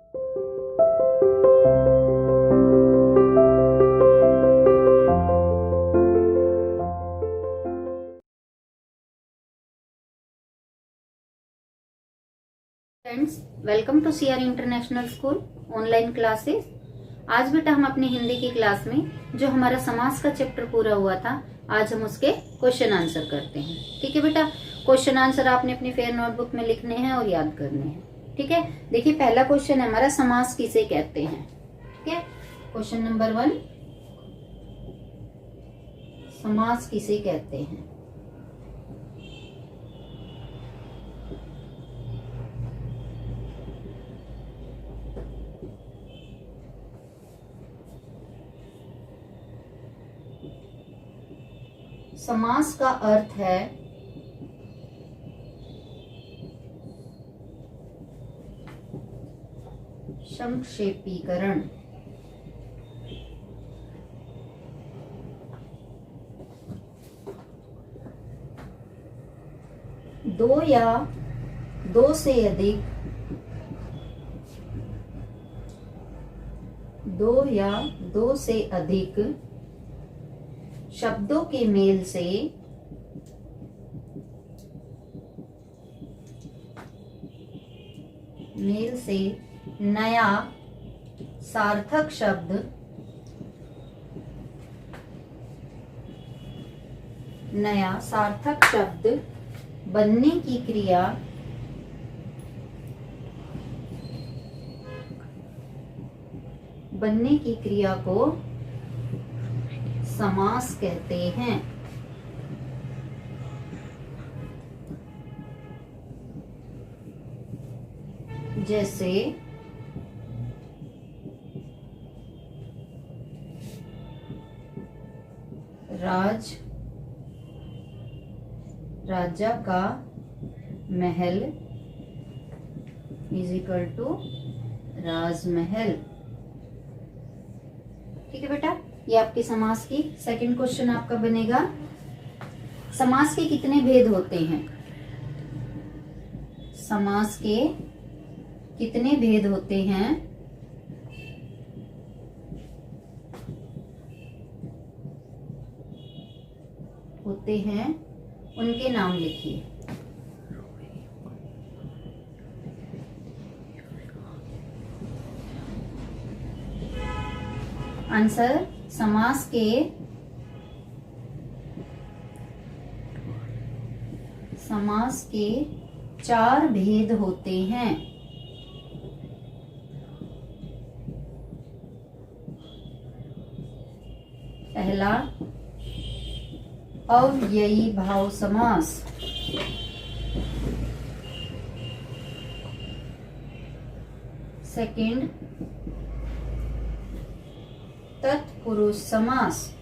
Friends, welcome to CR international school online classes. आज बेटा हम अपनी हिंदी की क्लास में जो हमारा समास का चैप्टर पूरा हुआ था, आज हम उसके क्वेश्चन आंसर करते हैं। ठीक है बेटा, क्वेश्चन आंसर आपने अपनी फेयर नोटबुक में लिखने हैं और याद करने हैं। ठीक है, देखिए पहला क्वेश्चन है हमारा, समास किसे कहते हैं। ठीक है, क्वेश्चन नंबर 1, समास किसे कहते हैं। समास का अर्थ है संक्षेपीकरण। दो या दो से अधिक, दो या दो से अधिक शब्दों के मेल से नया सार्थक शब्द बनने की क्रिया को समास कहते हैं। जैसे राजा का महल इज इक्वल टू राजमहल। ठीक है बेटा, ये आपकी समास की सेकंड क्वेश्चन आपका बनेगा, समास के कितने भेद होते हैं। समास के कितने भेद होते हैं। उनके नाम लिखिए। आंसर, समास के 4 भेद होते हैं। पहला, अव्ययी भाव समास। सेकंड, तत्पुरुष समास।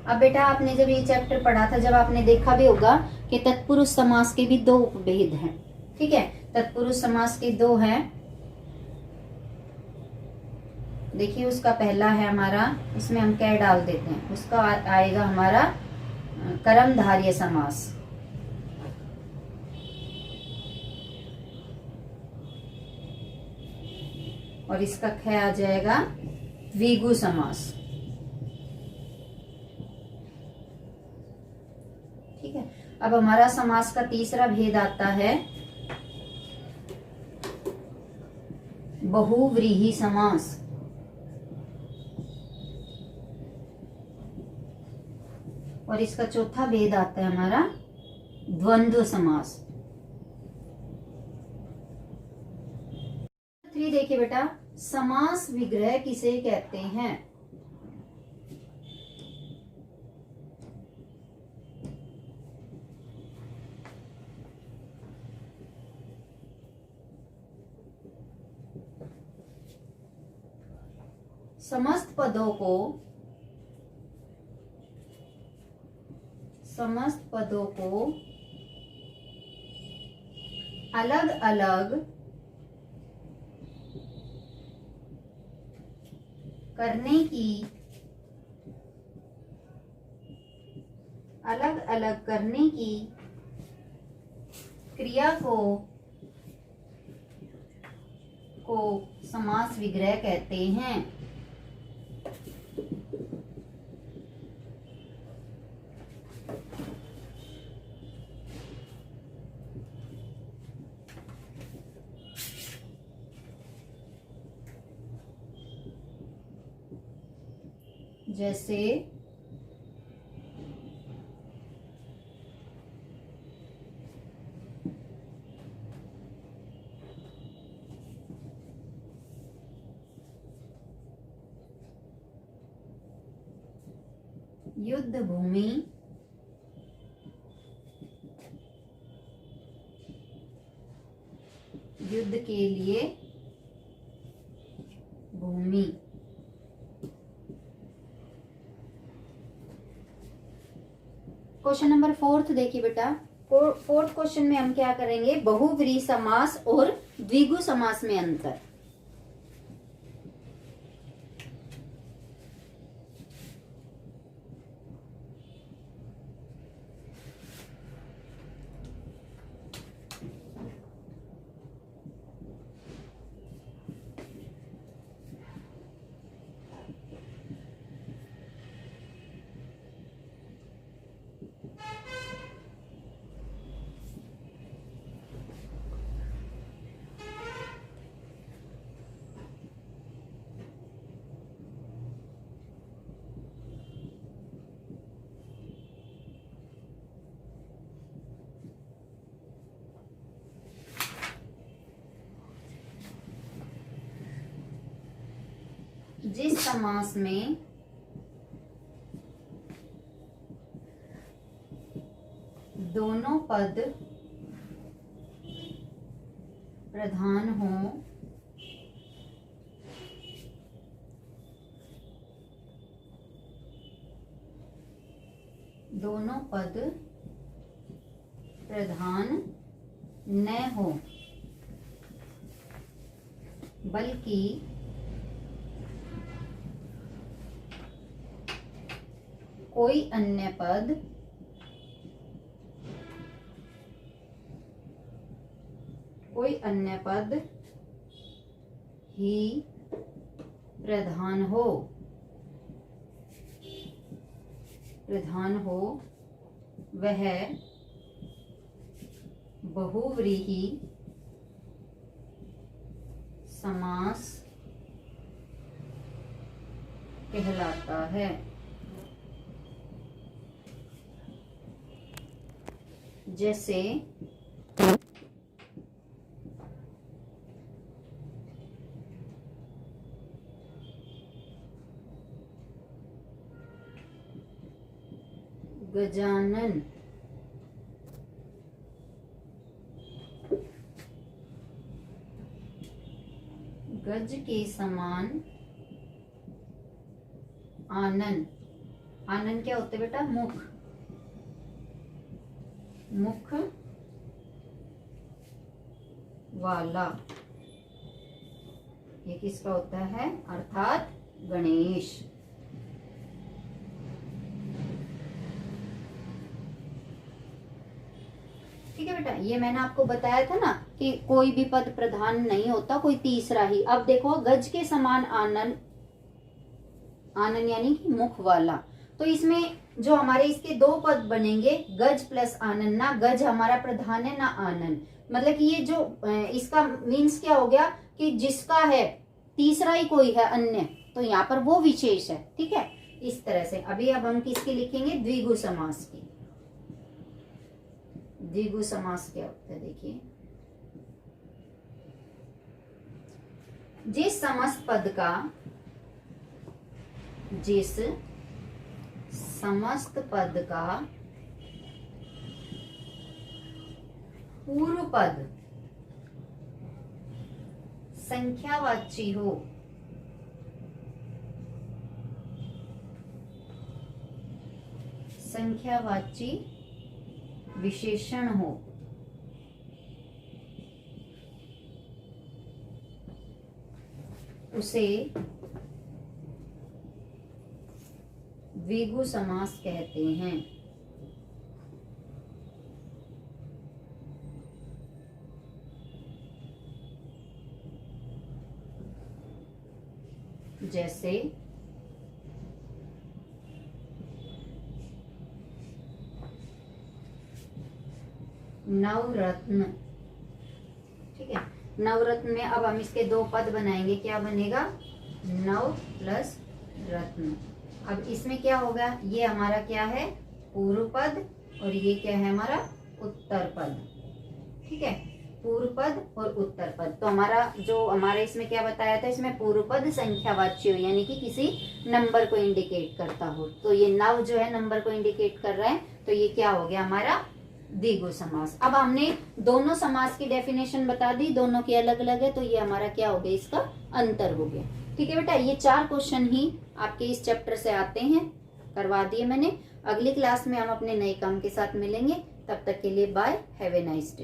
अब बेटा आपने जब ये चैप्टर पढ़ा था, जब आपने देखा भी होगा कि तत्पुरुष समास के भी 2 उपभेद हैं। ठीक है, तत्पुरुष समास के 2 हैं। देखिए, उसका पहला है हमारा, इसमें हम क्या डाल देते हैं, उसका आएगा हमारा कर्मधारय समास। और इसका ख आ जाएगा द्विगु समास। ठीक है, अब हमारा समास का तीसरा भेद आता है बहुव्रीहि समास। और इसका चौथा भेद आता है हमारा द्वंद्व समास। 3 देखिए बेटा, समास विग्रह किसे कहते हैं। समस्त पदों को अलग अलग करने की क्रिया को को समास विग्रह कहते हैं। जैसे युद्ध भूमि, युद्ध के लिए भूमि। क्वेश्चन नंबर 4 देखिए बेटा। 4th क्वेश्चन में हम क्या करेंगे, बहुव्रीहि समास और द्विगु समास में अंतर। जिस समास में दोनों पद प्रधान हों, दोनों पद प्रधान न हो बल्कि कोई अन्य पद ही प्रधान हो वह बहुव्रीहि समास कहलाता है। जैसे गजानन गज के समान आनन। आनन क्या होते बेटा, मुख वाला। ये किसका होता है, अर्थात गणेश। ठीक है बेटा, ये मैंने आपको बताया था ना कि कोई भी पद प्रधान नहीं होता, कोई तीसरा ही। अब देखो, गज के समान आनन, आनन यानी कि मुख वाला। तो इसमें जो हमारे इसके दो पद बनेंगे, गज प्लस आनन। ना गज हमारा प्रधान है ना आनन, मतलब कि ये जो इसका मीन्स क्या हो गया कि जिसका है तीसरा ही कोई है अन्य, तो यहाँ पर वो विशेष है। ठीक है, इस तरह से। अब हम किसकी लिखेंगे, द्विगु समास की। द्विगु समास क्या होता है, देखिए। जिस समस्त पद का पूर्व पद संख्यावाची हो, संख्यावाची विशेषण हो, उसे द्विगु समास कहते हैं। जैसे नवरत्न। ठीक है, नवरत्न में अब हम इसके दो पद बनाएंगे, क्या बनेगा, नव प्लस रत्न। अब इसमें क्या होगा, ये हमारा क्या है, पूर्व पद, और ये क्या है हमारा उत्तर पद। ठीक है, पूर्व पद और उत्तर पद। तो हमारा इसमें क्या बताया था, इसमें पूर्व पद संख्यावाच्य हो, यानी कि किसी नंबर को इंडिकेट करता हो। तो ये नव जो है नंबर को इंडिकेट कर रहा है, तो ये क्या हो गया हमारा द्विगु समास। अब हमने दोनों समास की डेफिनेशन बता दी, दोनों की अलग अलग है, तो ये हमारा क्या हो गया, इसका अंतर हो गया। ठीक है बेटा, ये 4 क्वेश्चन ही आपके इस चैप्टर से आते हैं, करवा दिए मैंने। अगली क्लास में हम अपने नए काम के साथ मिलेंगे, तब तक के लिए bye, have a nice day.